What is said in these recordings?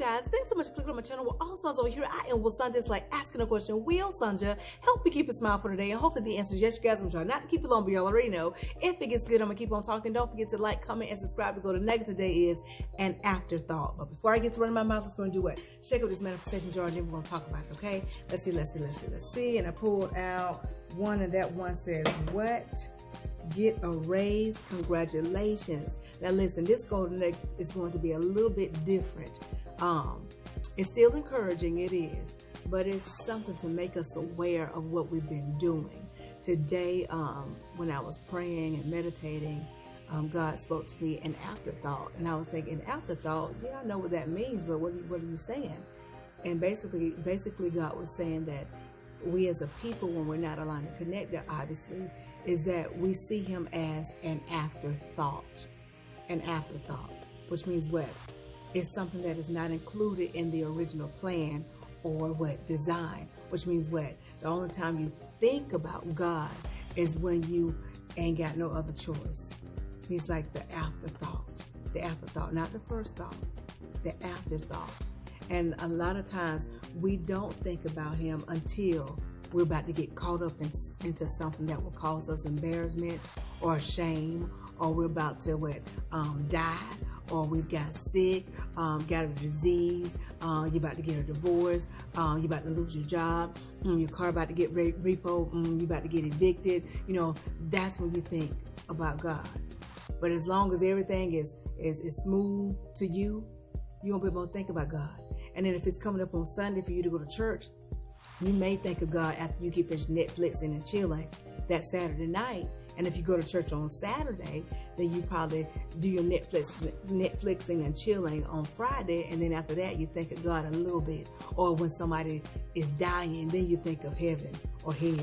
guys, thanks so much for clicking on my channel. Well, also over here, I am with Sanja, like asking a question. Will Sanja help me keep a smile for today? And hopefully the answer is yes, you guys. I'm trying not to keep it long, but y'all already know. If it gets good, I'm gonna keep on talking. Don't forget to like, comment, and subscribe to go to negative. Today is an afterthought. But before I get to running my mouth, let's go and do what? Shake up this manifestation jar, and then we're gonna talk about it, okay? Let's see. And I pulled out one, and that one says, what? Get a raise. Congratulations. Now listen, this golden egg is going to be a little bit different. It's still encouraging, it is, but it's something to make us aware of what we've been doing. Today, when I was praying and meditating, God spoke to me an afterthought, and I was thinking, afterthought, yeah, I know what that means, but what are you saying? And basically God was saying that we as a people, when we're not aligned and connected, obviously, is that we see him as an afterthought. An afterthought, which means what? It's something that is not included in the original plan or what? Design, which means what? The only time you think about God is when you ain't got no other choice. He's like the afterthought, not the first thought, the afterthought. And a lot of times we don't think about him until we're about to get caught up into something that will cause us embarrassment or shame, or we're about to die, or we've got sick, got a disease, you're about to get a divorce, you're about to lose your job, your car about to get repo, you're about to get evicted. You know, that's when you think about God. But as long as everything is smooth to you, you won't be able to think about God. And then if it's coming up on Sunday for you to go to church, you may think of God after you get finished Netflixing and chilling that Saturday night. And if you go to church on Saturday, then you probably do your Netflixing and chilling on Friday. And then after that, you think of God a little bit. Or when somebody is dying, then you think of heaven or hell.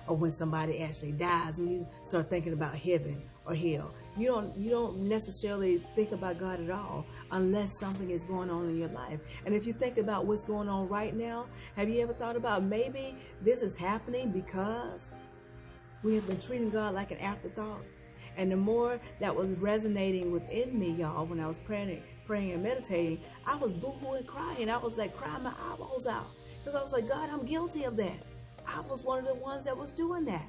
Or when somebody actually dies, and you start thinking about heaven or hell. You don't necessarily think about God at all unless something is going on in your life. And if you think about what's going on right now, have you ever thought about maybe this is happening because we have been treating God like an afterthought? And the more that was resonating within me, y'all, when I was praying and meditating, I was boo-hooing crying. I was like crying my eyeballs out because I was like, God, I'm guilty of that. I was one of the ones that was doing that.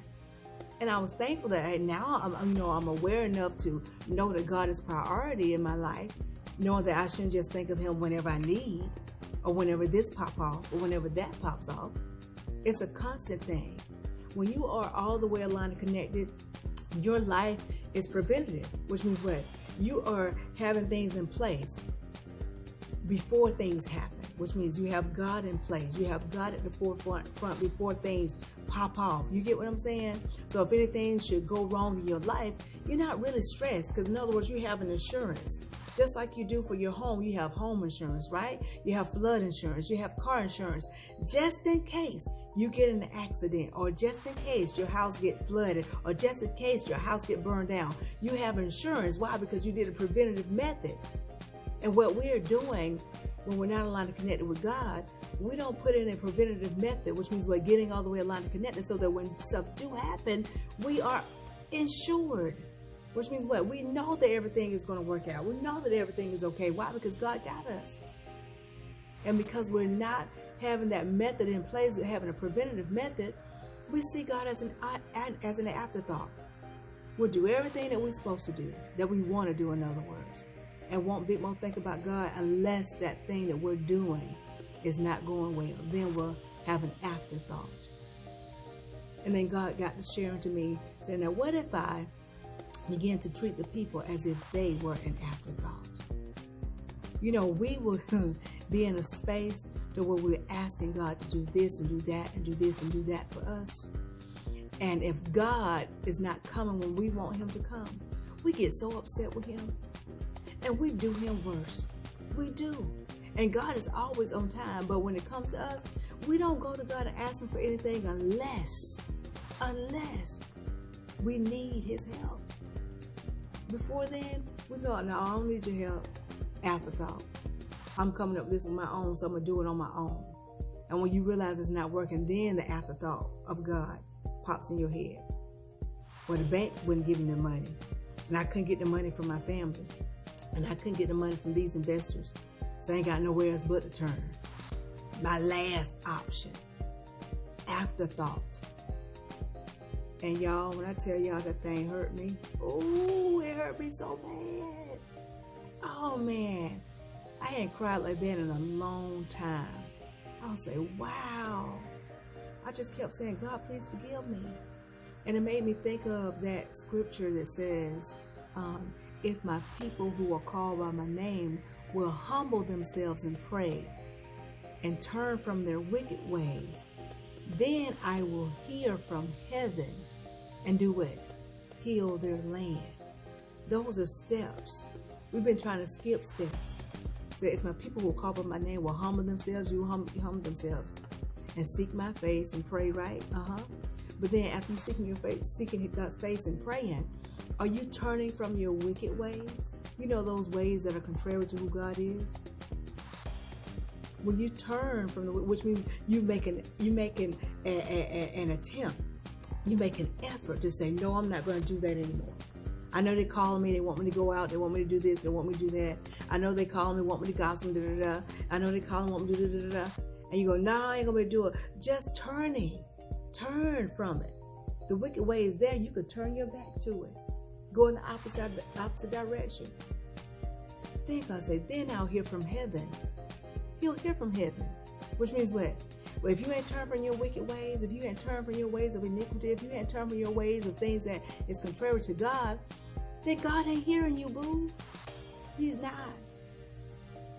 And I was thankful that now I'm aware enough to know that God is priority in my life, knowing that I shouldn't just think of him whenever I need, or whenever this pops off, or whenever that pops off. It's a constant thing. When you are all the way aligned and connected, your life is preventative, which means what? You are having things in place before things happen, which means you have God in place. You have God at the forefront before things pop off. You get what I'm saying? So if anything should go wrong in your life, you're not really stressed, because in other words, you have an insurance. Just like you do for your home, you have home insurance, right? You have flood insurance, you have car insurance, just in case you get in an accident, or just in case your house get flooded, or just in case your house get burned down. You have insurance. Why? Because you did a preventative method. And what we're doing when we're not aligned and connected with God, we don't put in a preventative method, which means we're getting all the way aligned and connected so that when stuff do happen, we are insured. Which means what? We know that everything is going to work out. We know that everything is okay. Why? Because God got us. And because we're not having that method in place, having a preventative method, we see God as an afterthought. We'll do everything that we're supposed to do, that we want to do, in other words, and won't think about God unless that thing that we're doing is not going well. Then we'll have an afterthought. And then God got to sharing to me, saying, now what if I begin to treat the people as if they were an afterthought? You know, we will be in a space to where we're asking God to do this and do that and do this and do that for us. And if God is not coming when we want him to come, we get so upset with him. And we do him worse. We do. And God is always on time. But when it comes to us, we don't go to God and ask him for anything unless we need his help. Before then, we go, no, I don't need your help. Afterthought. I'm coming up with this on my own, so I'm going to do it on my own. And when you realize it's not working, then the afterthought of God pops in your head. Well, the bank wouldn't give me the money. And I couldn't get the money from my family. And I couldn't get the money from these investors. So I ain't got nowhere else but to turn. My last option. Afterthought. And y'all, when I tell y'all that thing hurt me, oh, it hurt me so bad. Oh man, I hadn't cried like that in a long time. I was say, wow. I just kept saying, God, please forgive me. And it made me think of that scripture that says, if my people who are called by my name will humble themselves and pray and turn from their wicked ways, then I will hear from heaven and do what? Heal their land. Those are steps. We've been trying to skip steps. So if my people who are called by my name will humble themselves, you humble themselves and seek my face and pray, right? But then after you seeking God's face and praying, are you turning from your wicked ways? You know, those ways that are contrary to who God is? When you turn from which means you make an attempt, you make an effort to say, no, I'm not going to do that anymore. I know they call me, they want me to go out, they want me to do this, they want me to do that. I know they call me, want me to gossip, I know they call me, want me to do And you go, no, I ain't going to do it. Just turn from it. The wicked way is there. You could turn your back to it. Go in the opposite direction. Then God say, then I'll hear from heaven. He'll hear from heaven. Which means what? Well, if you ain't turned from your wicked ways, if you ain't turned from your ways of iniquity, if you ain't turned from your ways of things that is contrary to God, then God ain't hearing you, boo. He's not.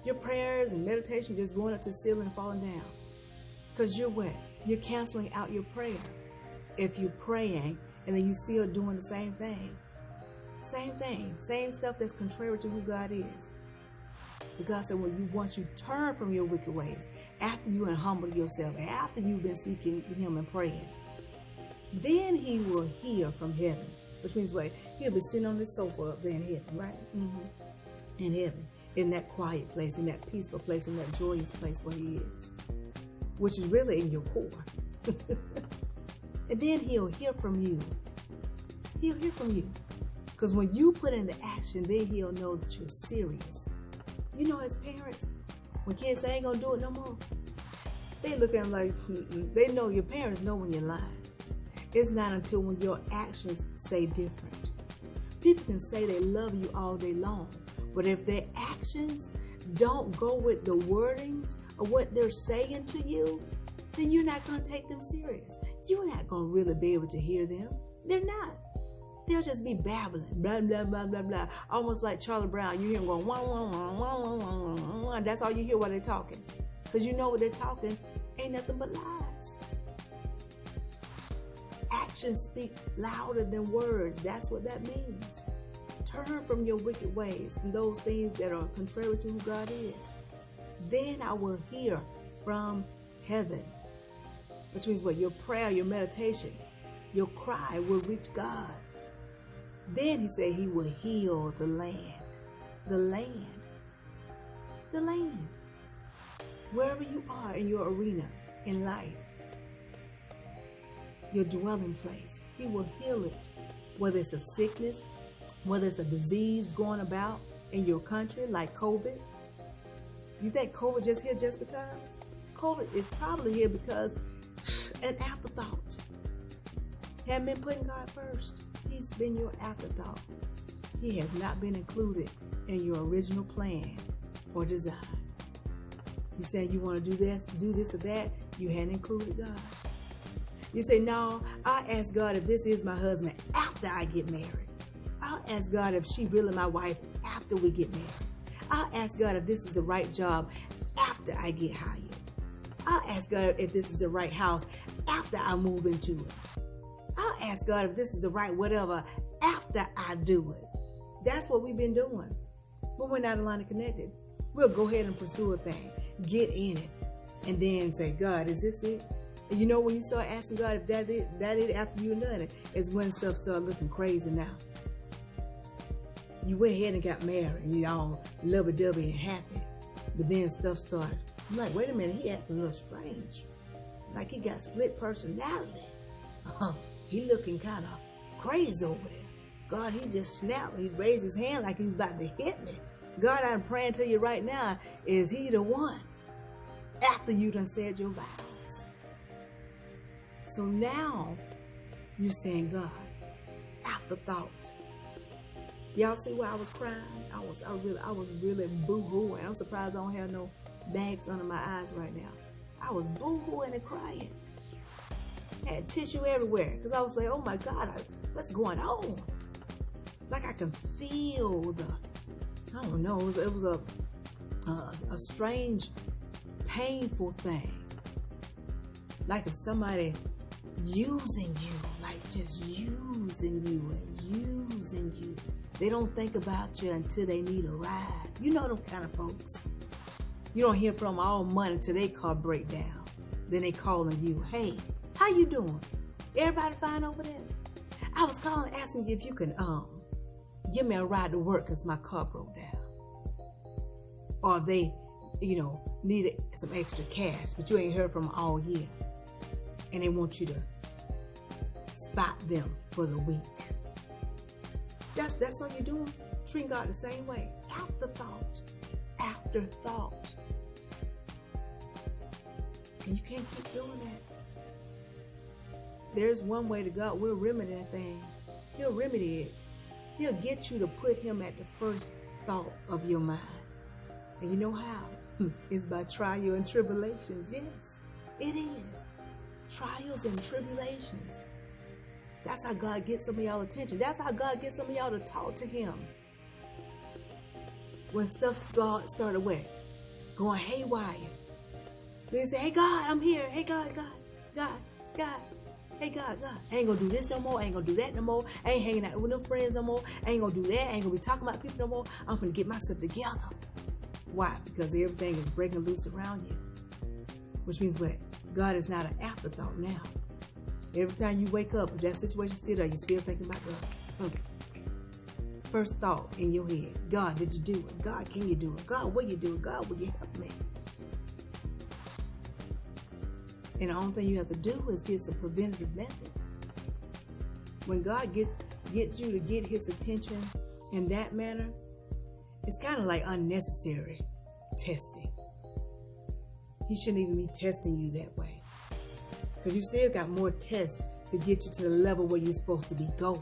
Your prayers and meditation just going up to the ceiling and falling down. Because you're what? You're canceling out your prayer. If you're praying and then you're still doing the same thing. Same thing. Same stuff that's contrary to who God is. But God said, once you turn from your wicked ways, after you humble yourself, after you've been seeking Him and praying, then He will hear from heaven. Which means what? He'll be sitting on this sofa up there in heaven, right? In heaven. In that quiet place, in that peaceful place, in that joyous place where He is. Which is really in your core. And then He'll hear from you. He'll hear from you. Because when you put in the action, then He'll know that you're serious. You know, as parents, when kids say, I ain't going to do it no more, they look at them like, they know, your parents know when you're lying. It's not until when your actions say different. People can say they love you all day long, but if their actions don't go with the wordings of what they're saying to you, then you're not going to take them serious. You're not going to really be able to hear them. They're not. They'll just be babbling, blah, blah, blah, blah, blah. Almost like Charlie Brown. You hear them going, wah, wah, wah, wah, wah, wah, wah, wah. That's all you hear while they're talking. Because you know what they're talking ain't nothing but lies. Actions speak louder than words. That's what that means. Turn from your wicked ways, from those things that are contrary to who God is. Then I will hear from heaven. Which means what? Your prayer, your meditation, your cry will reach God. Then He said He will heal the land. The land. The land. Wherever you are in your arena in life, your dwelling place, He will heal it. Whether it's a sickness, whether it's a disease going about in your country like COVID. You think COVID just here just because? COVID is probably here because an afterthought. Haven't been putting God first. He's been your afterthought. He has not been included in your original plan or design. You say you want to do this or that, you hadn't included God. You say, no, I'll ask God if this is my husband after I get married. I'll ask God if she really my wife after we get married. I'll ask God if this is the right job after I get hired. I'll ask God if this is the right house after I move into it. I'll ask God if this is the right whatever after I do it. That's what we've been doing. But we're not aligned and connected. We'll go ahead and pursue a thing, get in it, and then say, God, is this it? And you know when you start asking God if that it after you've done it, is when stuff starts looking crazy now. You went ahead and got married, and you all lovey-dovey and happy. But then stuff started. I'm like, wait a minute, he acting a little strange. Like he got split personality. He looking kind of crazy over there. God, he just snapped. He raised his hand like he was about to hit me. God, I'm praying to you right now, is he the one? After you done said your vows. So now you're saying, God, afterthought. Y'all see why I was crying? I was really boo-hooing. I'm surprised I don't have no bags under my eyes right now. I was boo-hooing and crying. Had tissue everywhere because I was like, oh my God, what's going on? Like I can feel I don't know, it was a strange, painful thing. Like if somebody using you, like just using you and using you. They don't think about you until they need a ride. You know them kind of folks. You don't hear from them all month until their car break down. Then they calling you, hey, how you doing? Everybody fine over there? I was calling asking you if you can give me a ride to work because my car broke down. Or they, needed some extra cash, but you ain't heard from them all year. And they want you to spot them for the week. That's what you're doing. Treating God the same way. Afterthought. Afterthought. And you can't keep doing that. There's one way to God will remedy that thing. He'll remedy it. He'll get you to put him at the first thought of your mind. And you know how? It's by trial and tribulations. Yes, it is. Trials and tribulations. That's how God gets some of y'all attention. That's how God gets some of y'all to talk to him. When stuff God started with, going haywire. They say, hey God, I'm here. Hey God. Hey God. I ain't gonna do this no more. I ain't gonna do that no more. I ain't hanging out with them friends no more. I ain't gonna do that. I ain't gonna be talking about people no more. I'm gonna get myself together. Why? Because everything is breaking loose around you. Which means what? God is not an afterthought now. Every time you wake up, if that situation still there, you're still thinking about God. Okay. First thought in your head, God, did you do it? God, can you do it? God, will you do it? God, will you help me? And the only thing you have to do is get some preventative method. When God gets you to get his attention in that manner, it's kind of like unnecessary testing. He shouldn't even be testing you that way. Because you still got more tests to get you to the level where you're supposed to be going.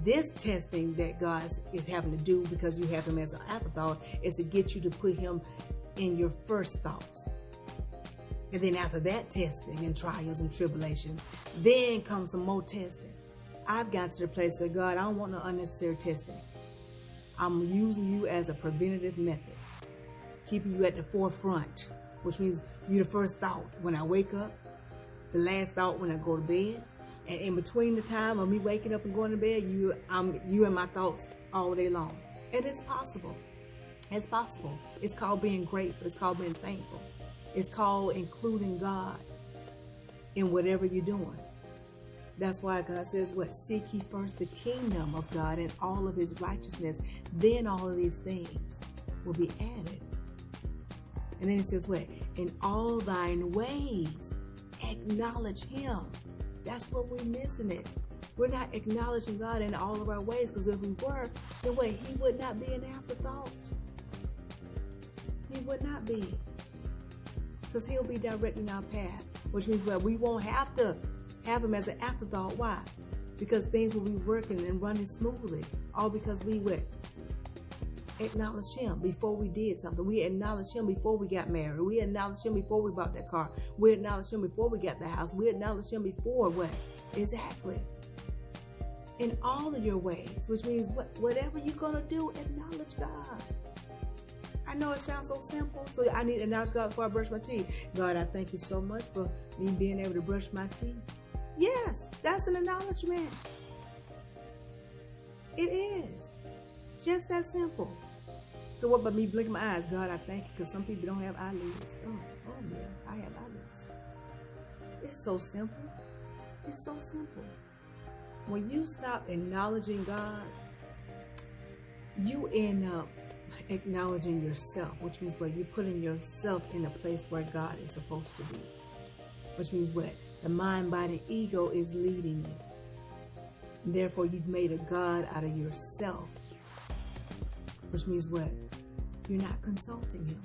This testing that God is having to do because you have him as an afterthought is to get you to put him in your first thoughts. And then after that testing and trials and tribulations, then comes some more testing. I've got to the place where, God, I don't want no unnecessary testing. I'm using you as a preventative method, keeping you at the forefront, which means you're the first thought when I wake up, the last thought when I go to bed, and in between the time of me waking up and going to bed, you and my thoughts all day long. And it's possible. It's possible. It's called being grateful. It's called being thankful. It's called including God in whatever you're doing. That's why God says, what? Seek ye first the kingdom of God and all of his righteousness. Then all of these things will be added. And then it says, what? In all thine ways, acknowledge him. That's what we're missing it. We're not acknowledging God in all of our ways, because if we were, then what? He would not be an afterthought. He would not be. Because he'll be directing our path, which means, well, we won't have to have him as an afterthought. Why? Because things will be working and running smoothly, all because we would acknowledge him before we did something. We acknowledged him before we got married. We acknowledged him before we bought that car. We acknowledged him before we got the house. We acknowledged him before what? Exactly. In all of your ways, which means whatever you're going to do, acknowledge God. I know it sounds so simple. So I need to acknowledge God before I brush my teeth. God, I thank you so much for me being able to brush my teeth. Yes, that's an acknowledgement. It is. Just that simple. So what about me blinking my eyes? God, I thank you, because some people don't have eyelids. Oh yeah, I have eyelids. It's so simple. It's so simple. When you stop acknowledging God, you end up acknowledging yourself, which means you're putting yourself in a place where God is supposed to be. Which means what? The mind, body, ego is leading you. And therefore, you've made a God out of yourself. Which means what? You're not consulting him.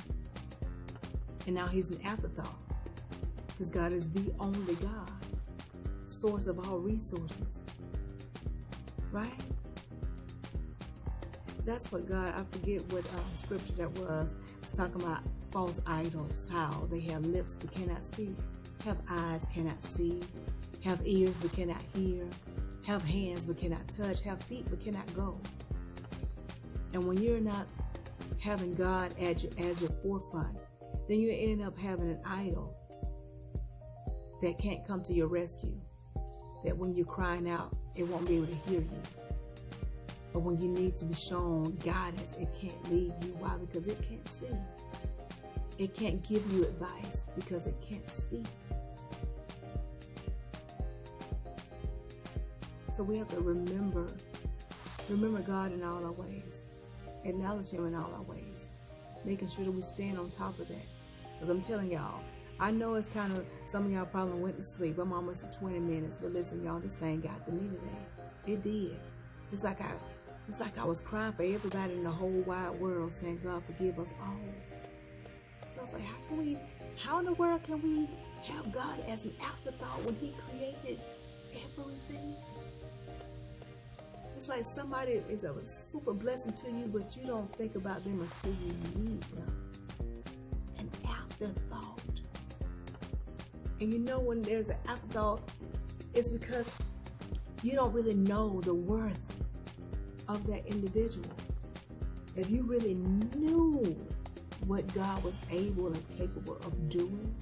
And now he's an afterthought. Because God is the only God, source of all resources. Right? That's what God, I forget what scripture that was. It's talking about false idols, how they have lips but cannot speak, have eyes cannot see, have ears but cannot hear, have hands but cannot touch, have feet but cannot go. And when you're not having God as your forefront, then you end up having an idol that can't come to your rescue. That when you're crying out, it won't be able to hear you. But when you need to be shown guidance, it can't lead you. Why? Because it can't see. It can't give you advice because it can't speak. So we have to remember God in all our ways. Acknowledge Him in all our ways. Making sure that we stand on top of that. Because I'm telling y'all, I know it's kind of, some of y'all probably went to sleep. I'm almost at 20 minutes. But listen, y'all, this thing got to me today. It did. It's like I was crying for everybody in the whole wide world, saying, God, forgive us all. So I was like, how in the world can we have God as an afterthought when He created everything? It's like somebody is a super blessing to you, but you don't think about them until you need them. An afterthought. And you know when there's an afterthought, it's because you don't really know the worth of that individual. If you really knew what God was able and capable of doing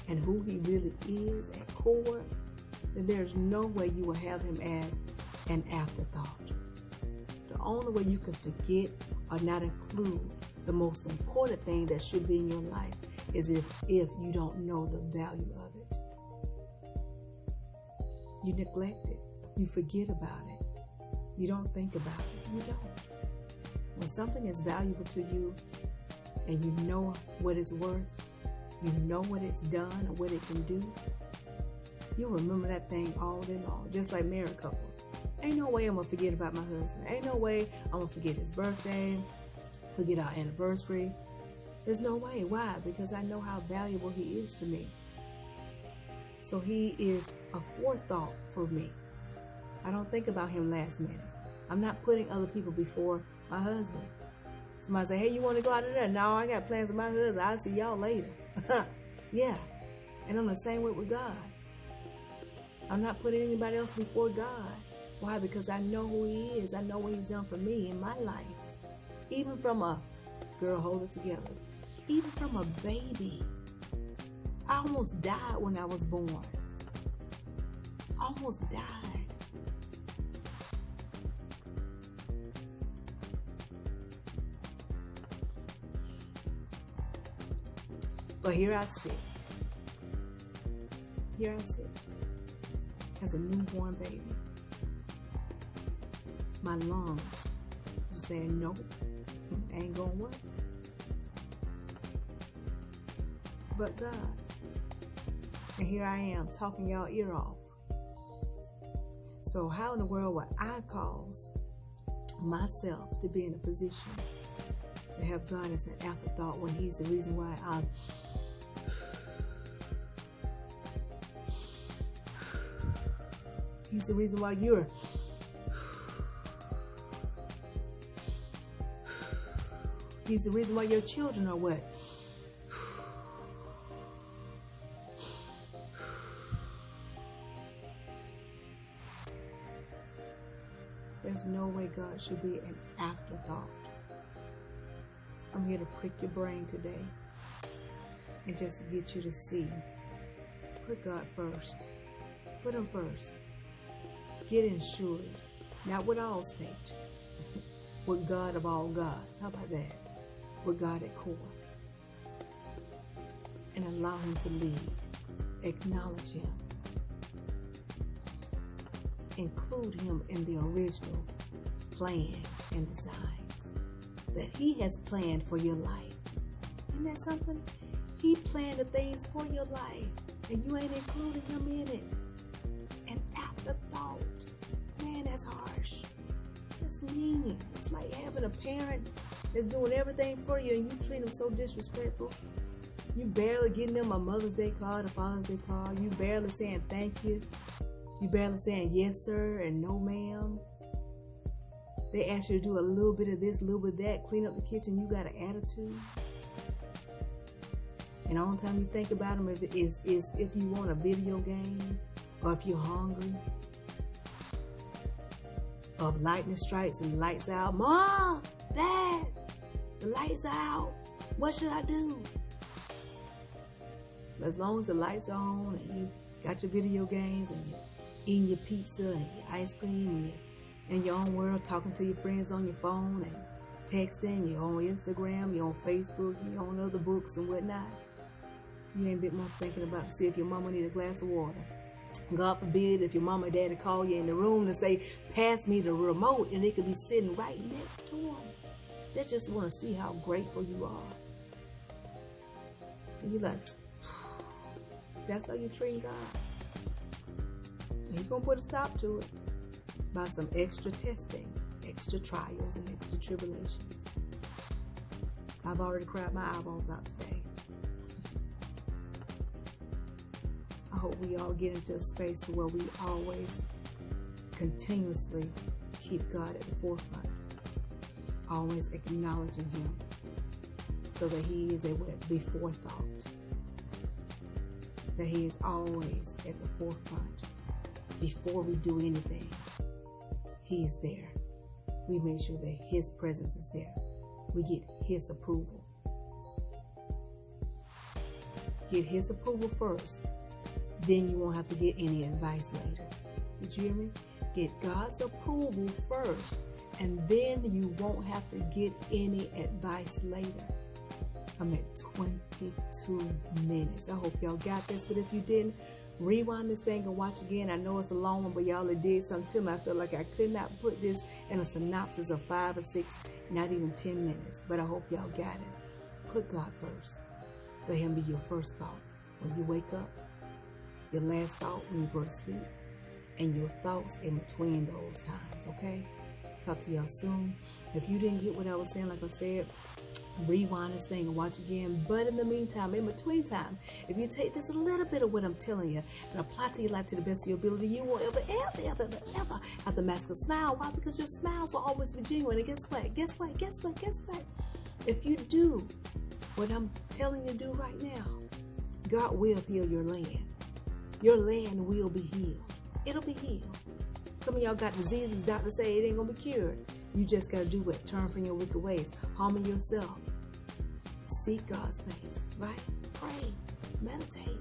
and who He really is at core, then there's no way you will have Him as an afterthought. The only way you can forget or not include the most important thing that should be in your life is if you don't know the value of it. You neglect it. You forget about it. You don't think about it. You don't. When something is valuable to you and you know what it's worth, you know what it's done or what it can do, you remember that thing all day long, just like married couples. Ain't no way I'm going to forget about my husband. Ain't no way I'm going to forget his birthday, forget our anniversary. There's no way. Why? Because I know how valuable he is to me. So he is a forethought for me. I don't think about him last minute. I'm not putting other people before my husband. Somebody say, hey, you want to go out of there? No, I got plans with my husband. I'll see y'all later. Yeah. And I'm the same way with God. I'm not putting anybody else before God. Why? Because I know who He is. I know what He's done for me in my life. Even from a girl, hold it together. Even from a baby. I almost died when I was born. Almost died. But here I sit. Here I sit. As a newborn baby. My lungs are saying, nope, ain't gonna work. But God. And here I am talking y'all ear off. So how in the world would I cause myself to be in a position to have God as an afterthought when He's the reason why He's the reason why you're He's the reason why your children are what? There's no way God should be an afterthought. I'm here to prick your brain today and just to get you to see. Put God first. Put Him first. Get insured. Not with Allstate. With God of all gods. How about that? With God at core. And allow Him to lead. Acknowledge Him. Include Him in the original plans and designs that He has planned for your life. Isn't that something? He planned the things for your life and you ain't including Him in it. An afterthought. Man, that's harsh. That's mean. It's like having a parent that's doing everything for you, and you treat them so disrespectful. You barely getting them a Mother's Day card, a Father's Day card. You barely saying thank you. You barely saying yes, sir, and no, ma'am. They ask you to do a little bit of this, a little bit of that, clean up the kitchen. You got an attitude. And the only time you think about them is if you want a video game, or if you're hungry, or if lightning strikes and the lights out. Mom, Dad, the lights out. What should I do? As long as the lights are on and you got your video games and you're eating your pizza and your ice cream and you're in your own world, talking to your friends on your phone and texting, you're on Instagram, you're on Facebook, you're on other books and whatnot, you ain't a bit more thinking about to see if your mama need a glass of water. God forbid if your mama or daddy call you in the room and say, pass me the remote, and they could be sitting right next to them. They just want to see how grateful you are. And you're like, that's how you treat God. And He's going to put a stop to it by some extra testing, extra trials, and extra tribulations. I've already cried my eyeballs out today. I hope we all get into a space where we always continuously keep God at the forefront, always acknowledging Him so that He is a before thought, that He is always at the forefront. Before we do anything, He is there. We make sure that His presence is there. We get His approval. Get His approval first. Then you won't have to get any advice later. Did you hear me? Get God's approval first, and then you won't have to get any advice later. I'm at 22 minutes. I hope y'all got this, but if you didn't, rewind this thing and watch again. I know it's a long one, but y'all, it did something to me. I feel like I could not put this in a synopsis of 5 or 6, not even 10 minutes, but I hope y'all got it. Put God first. Let Him be your first thought when you wake up, your last thought when you go to sleep, and your thoughts in between those times, okay? Talk to y'all soon. If you didn't get what I was saying, like I said, rewind this thing and watch again. But in the meantime, in between time, if you take just a little bit of what I'm telling you and apply to your life to the best of your ability, you won't ever have to mask a smile. Why? Because your smiles will always be genuine. And guess what? If you do what I'm telling you to do right now, God will heal your land. Your land will be healed. It'll be healed. Some of y'all got diseases, doctors say it ain't gonna be cured. You just gotta do what? Turn from your wicked ways. Humble yourself. Seek God's face, right? Pray, meditate,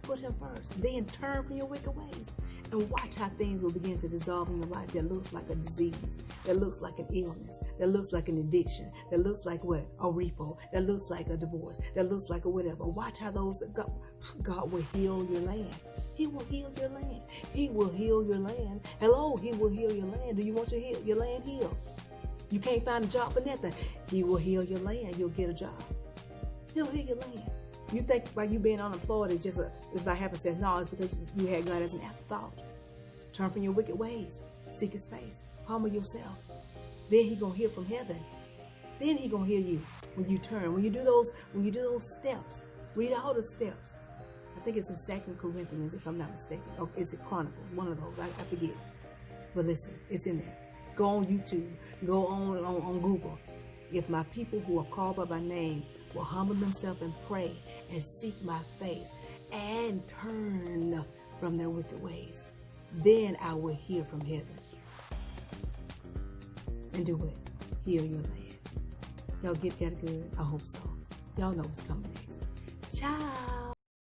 put Him first. Then turn from your wicked ways and watch how things will begin to dissolve in your life that looks like a disease, that looks like an illness, that looks like an addiction, that looks like what? A repo, that looks like a divorce, that looks like a whatever. Watch how those, God will heal your land. He will heal your land. He will heal your land. Hello, He will heal your land. Do you want your land healed? You can't find a job for nothing. He will heal your land. You'll get a job. He'll heal your land. You think by you being unemployed is it's by happenstance. No, it's because you had God as an afterthought. Turn from your wicked ways. Seek His face. Humble yourself. Then He gonna hear from heaven. Then He gonna hear you when you turn. When you do those steps. Read all the steps. I think it's in 2 Corinthians, if I'm not mistaken. Or is it Chronicles? One of those. I forget. But listen, it's in there. Go on YouTube. Go on Google. If my people who are called by my name will humble themselves and pray and seek my face and turn from their wicked ways, then I will hear from heaven. And do what? Heal your land. Y'all get good? I hope so. Y'all know what's coming next. Ciao.